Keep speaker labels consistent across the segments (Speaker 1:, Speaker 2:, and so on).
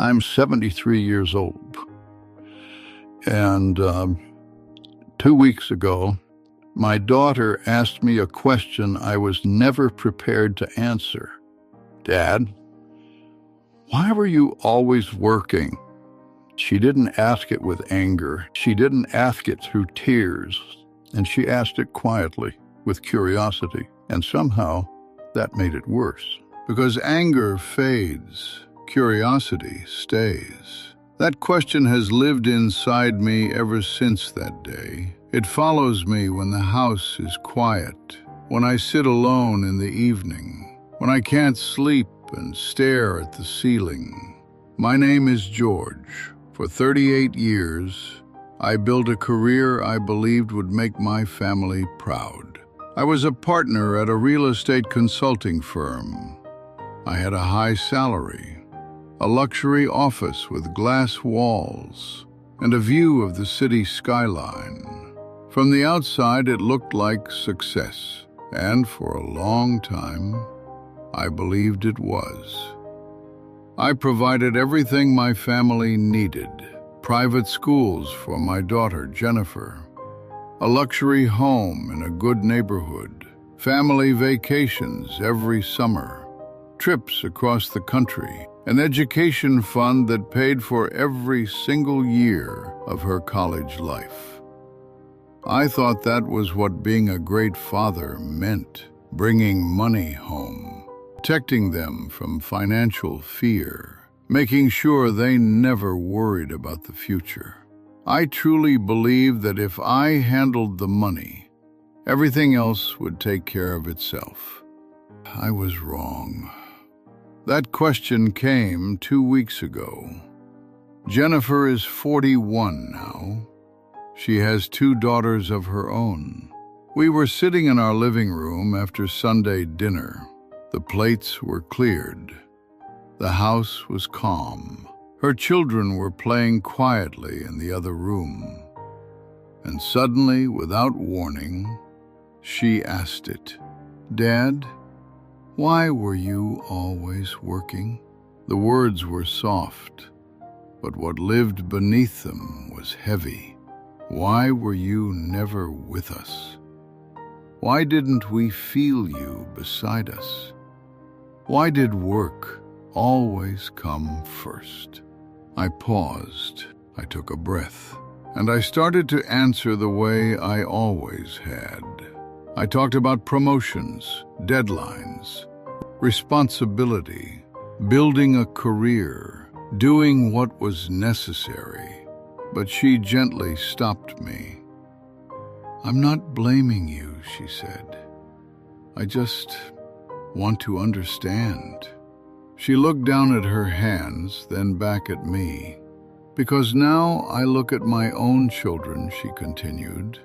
Speaker 1: I'm 73 years old, and 2 weeks ago, my daughter asked me a question I was never prepared to answer. Dad, why were you always working? She didn't ask it with anger. She didn't ask it through tears, and she asked it quietly, with curiosity, and somehow that made it worse. Because anger fades, curiosity stays. That question has lived inside me ever since that day. It follows me when the house is quiet, when I sit alone in the evening, when I can't sleep and stare at the ceiling. My name is George. For 38 years, I built a career I believed would make my family proud. I was a partner at a real estate consulting firm. I had a high salary, a luxury office with glass walls, and a view of the city skyline. From the outside, it looked like success, and for a long time, I believed it was. I provided everything my family needed: private schools for my daughter, Jennifer, a luxury home in a good neighborhood, family vacations every summer, trips across the country, an education fund that paid for every single year of her college life. I thought that was what being a great father meant: bringing money home, protecting them from financial fear, making sure they never worried about the future. I truly believed that if I handled the money, everything else would take care of itself. I was wrong. That question came 2 weeks ago. Jennifer is 41 now. She has 2 daughters of her own. We were sitting in our living room after Sunday dinner. The plates were cleared. The house was calm. Her children were playing quietly in the other room. And suddenly, without warning, she asked it. Dad, why were you always working? The words were soft, but what lived beneath them was heavy. Why were you never with us? Why didn't we feel you beside us? Why did work always come first? I paused, I took a breath, and I started to answer the way I always had. I talked about promotions, deadlines, responsibility, building a career, doing what was necessary. But she gently stopped me. I'm not blaming you, she said. I just want to understand. She looked down at her hands, then back at me. Because now I look at my own children, she continued,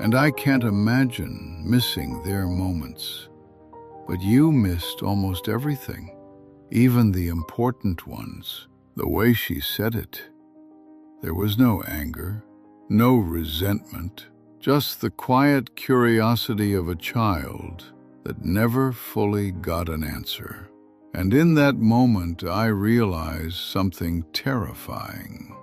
Speaker 1: and I can't imagine missing their moments. But you missed almost everything, even the important ones. The way she said it, there was no anger, no resentment, just the quiet curiosity of a child that never fully got an answer. And in that moment, I realized something terrifying.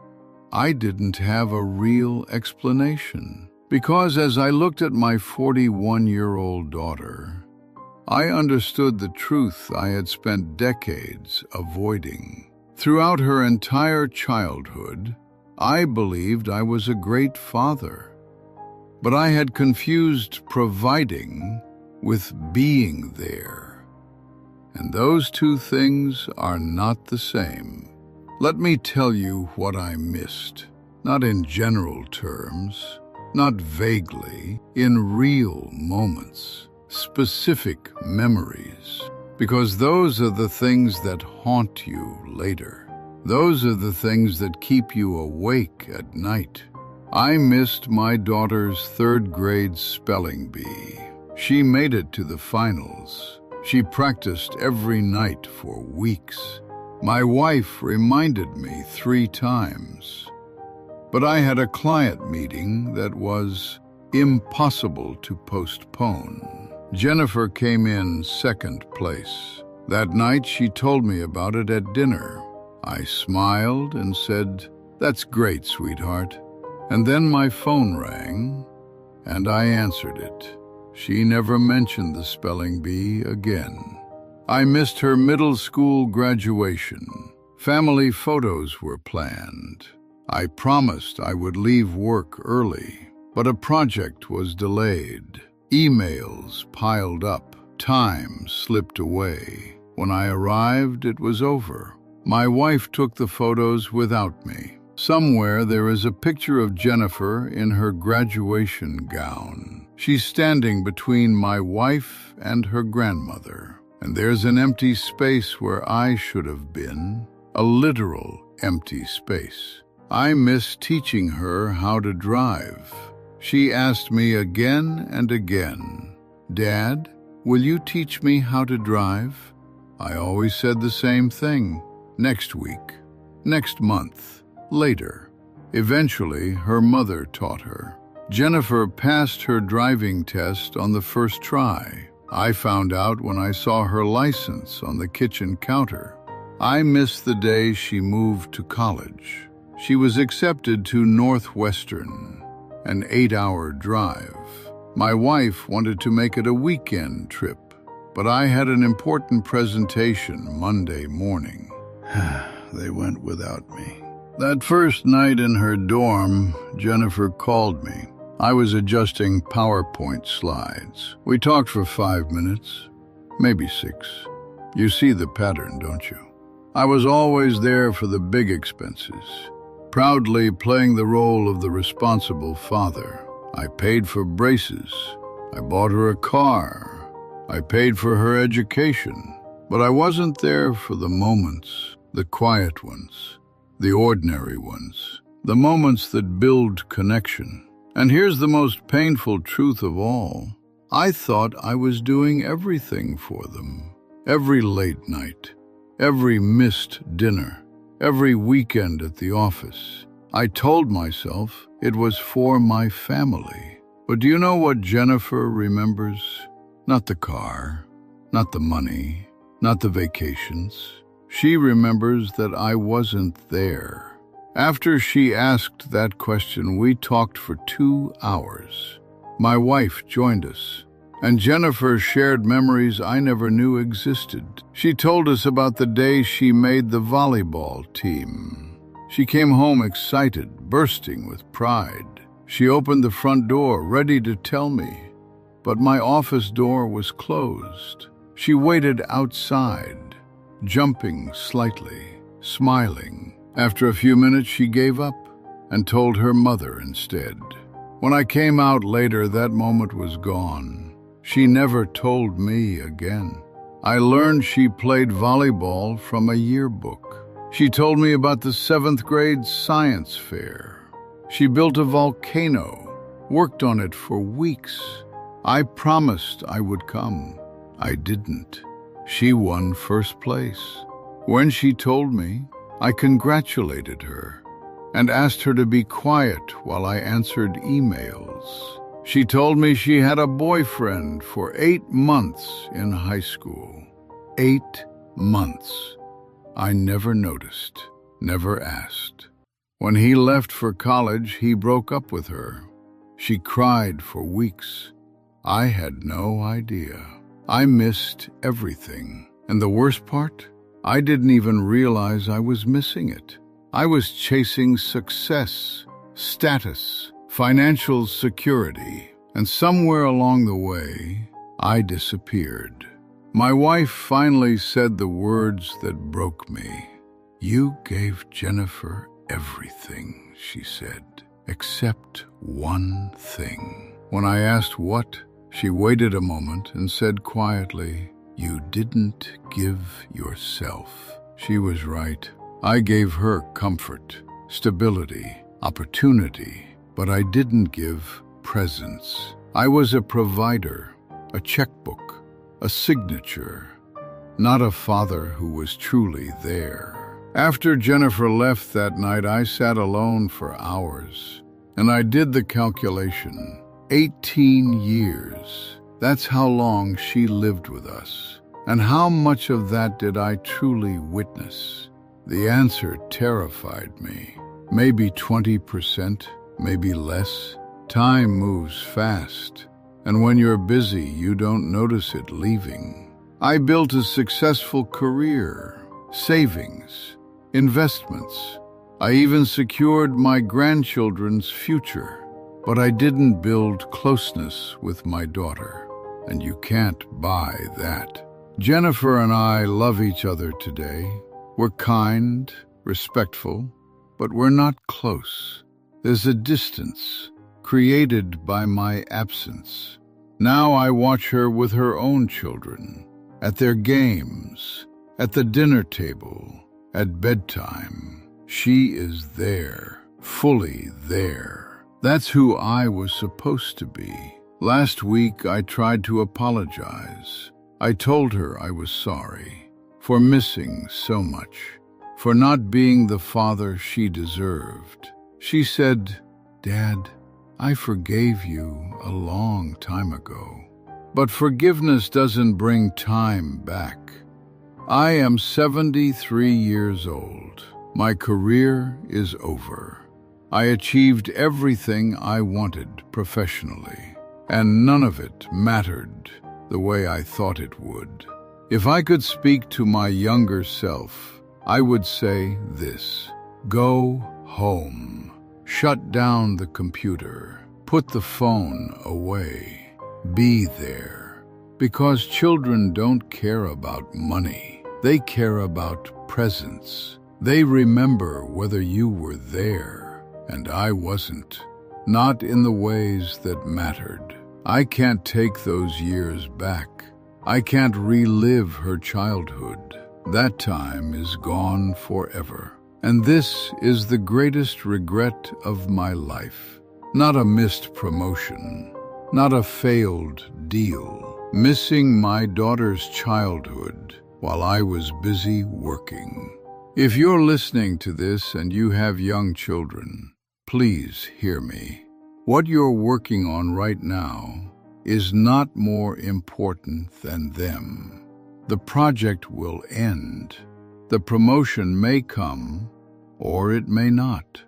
Speaker 1: I didn't have a real explanation, because as I looked at my 41-year-old daughter, I understood the truth I had spent decades avoiding. Throughout her entire childhood, I believed I was a great father, but I had confused providing with being there. And those two things are not the same. Let me tell you what I missed, not in general terms, not vaguely, in real moments, specific memories, because those are the things that haunt you later. Those are the things that keep you awake at night. I missed my daughter's 3rd grade spelling bee. She made it to the finals. She practiced every night for weeks. My wife reminded me 3 times. But I had a client meeting that was impossible to postpone. Jennifer came in 2nd place. That night she told me about it at dinner. I smiled and said, "That's great, sweetheart." And then my phone rang, and I answered it. She never mentioned the spelling bee again. I missed her middle school graduation. Family photos were planned. I promised I would leave work early, but a project was delayed. Emails piled up. Time slipped away. When I arrived, it was over. My wife took the photos without me. Somewhere there is a picture of Jennifer in her graduation gown. She's standing between my wife and her grandmother. And there's an empty space where I should have been. A literal empty space. I miss teaching her how to drive. She asked me again and again, "Dad, will you teach me how to drive?" I always said the same thing. Next week, next month, later. Eventually, her mother taught her. Jennifer passed her driving test on the first try. I found out when I saw her license on the kitchen counter. I missed the day she moved to college. She was accepted to Northwestern, an 8-hour drive. My wife wanted to make it a weekend trip, but I had an important presentation Monday morning. They went without me. That first night in her dorm, Jennifer called me. I was adjusting PowerPoint slides. We talked for 5 minutes, maybe 6. You see the pattern, don't you? I was always there for the big expenses, proudly playing the role of the responsible father. I paid for braces. I bought her a car. I paid for her education. But I wasn't there for the moments, the quiet ones, the ordinary ones, the moments that build connection. And here's the most painful truth of all. I thought I was doing everything for them. Every late night, every missed dinner, every weekend at the office. I told myself it was for my family. But do you know what Jennifer remembers? Not the car, not the money, not the vacations. She remembers that I wasn't there. After she asked that question, we talked for 2 hours. My wife joined us, and Jennifer shared memories I never knew existed. She told us about the day she made the volleyball team. She came home excited, bursting with pride. She opened the front door, ready to tell me, but my office door was closed. She waited outside, jumping slightly, smiling. After a few minutes, she gave up and told her mother instead. When I came out later, that moment was gone. She never told me again. I learned she played volleyball from a yearbook. She told me about the 7th grade science fair. She built a volcano, worked on it for weeks. I promised I would come. I didn't. She won first place. When she told me, I congratulated her and asked her to be quiet while I answered emails. She told me she had a boyfriend for 8 months in high school. 8 months. I never noticed, never asked. When he left for college, he broke up with her. She cried for weeks. I had no idea. I missed everything. And the worst part? I didn't even realize I was missing it. I was chasing success, status, financial security, and somewhere along the way, I disappeared. My wife finally said the words that broke me. "You gave Jennifer everything," she said, "except one thing." When I asked what, she waited a moment and said quietly, "You didn't give yourself." She was right. I gave her comfort, stability, opportunity, but I didn't give presence. I was a provider, a checkbook, a signature, not a father who was truly there. After Jennifer left that night, I sat alone for hours, and I did the calculation. 18 years. That's how long she lived with us. And how much of that did I truly witness? The answer terrified me. Maybe 20%, maybe less. Time moves fast, and when you're busy, you don't notice it leaving. I built a successful career, savings, investments. I even secured my grandchildren's future. But I didn't build closeness with my daughter, and you can't buy that. Jennifer and I love each other today. We're kind, respectful, but we're not close. There's a distance created by my absence. Now I watch her with her own children, at their games, at the dinner table, at bedtime. She is there, fully there. That's who I was supposed to be. Last week, I tried to apologize. I told her I was sorry for missing so much, for not being the father she deserved. She said, "Dad, I forgave you a long time ago." But forgiveness doesn't bring time back. I am 73 years old. My career is over. I achieved everything I wanted professionally, and none of it mattered the way I thought it would. If I could speak to my younger self, I would say this: go home, shut down the computer, put the phone away, be there. Because children don't care about money, they care about presence. They remember whether you were there. And I wasn't, not in the ways that mattered. I can't take those years back. I can't relive her childhood. That time is gone forever. And this is the greatest regret of my life. Not a missed promotion, not a failed deal. Missing my daughter's childhood while I was busy working. If you're listening to this and you have young children, please hear me. What you're working on right now is not more important than them. The project will end. The promotion may come, or it may not.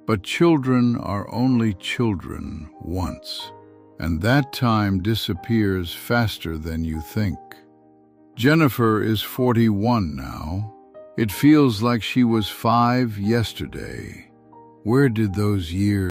Speaker 1: But children are only children once, and that time disappears faster than you think. Jennifer is 41 now. It feels like she was 5 yesterday. Where did those years